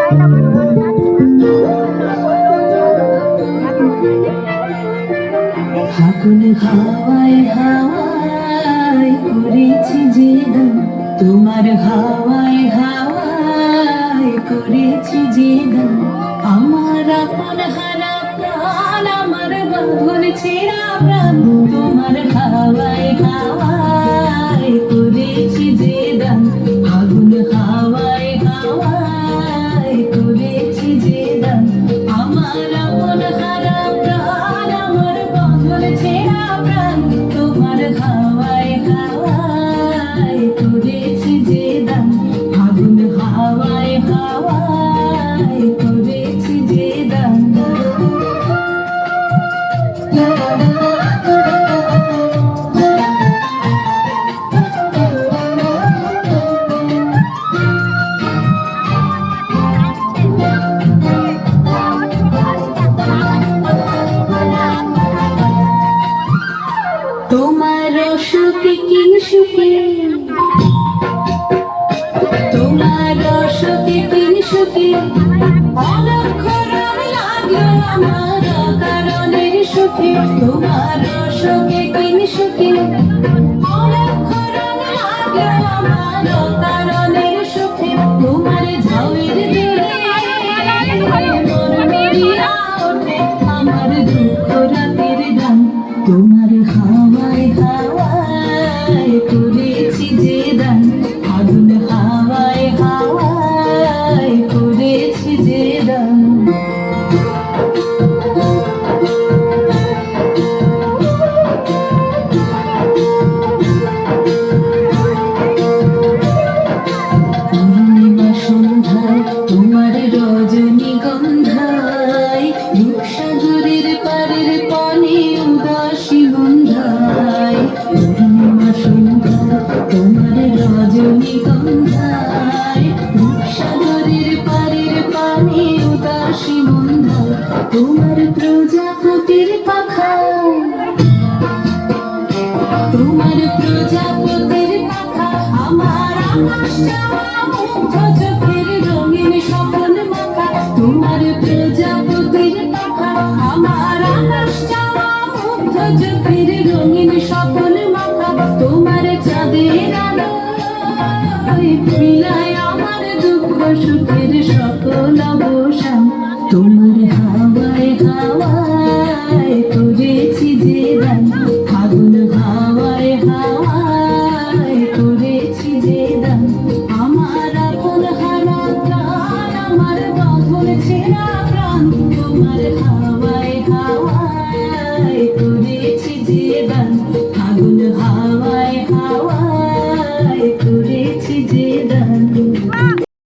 ফাগুন হাওয়ায় হাওয়ায় করেছি যে দান, তোমার হাওয়ায় হাওয়ায় করেছি যে দান। আমার আপন হারা প্রাণ, আমার বাঁধন ছেঁড়া প্রাণ, তোমার হাওয়ায় হাওয়ায় করেছি যে দান। ফাগুন হাওয়ায় হাওয়ায় করেছি যে দান। আমার আপন হারা প্রাণ, আমার বাঁধন ছেঁড়া প্রাণ, তোমার হাওয়ায় হাওয়ায় করেছি যে দান। ফাগুন হাওয়ায় হাওয়ায় করেছি যে দান। তোমার সুখে কি সুখে, তোমার সুখে কি সুখে, অলক্ষ রং লাগলো আমার কারণের সুখে। তোমার সুখে কি সুখে, অলক্ষ রং লাগলো আমার কারণের সুখে। তোমার ঝাউয়ের দিলে মন মরিয়া ওঠে, আমার দুঃখ রাতের গান। তোমার হাওয়ায় হাওয়ায় করেছি যে দান। ফাগুন হাওয়ায় হাওয়ায় করেছি যে দান। পূর্ণিমা সন্ধ্যায় তোমার রজনীগন্ধায়, রূপসাগরের পারের পানে উদাসী গন্ধায়। পূর্ণিমা সন্ধ্যায় তোমার রজনীগন্ধায়, রূপসাগরের পারের পানে উদাসী গন্ধায়। তোমার প্রজাপতির পাখা, তোমার প্রজাপতির পাখা, আমার আকাশ চাওয়া মুগ্ধ চোখের রঙিন স্বপ্ন মাখা। তোমার প্রজাপতির পাখা, আমার আকাশ চাওয়া মুগ্ধ চোখের রঙিন স্বপ্ন মাখা। তোমার চাঁদের আলোয় মিলায় আমার দুঃখ সুখের সকল অবসান। তোমার হাওয়ায় হাওয়ায়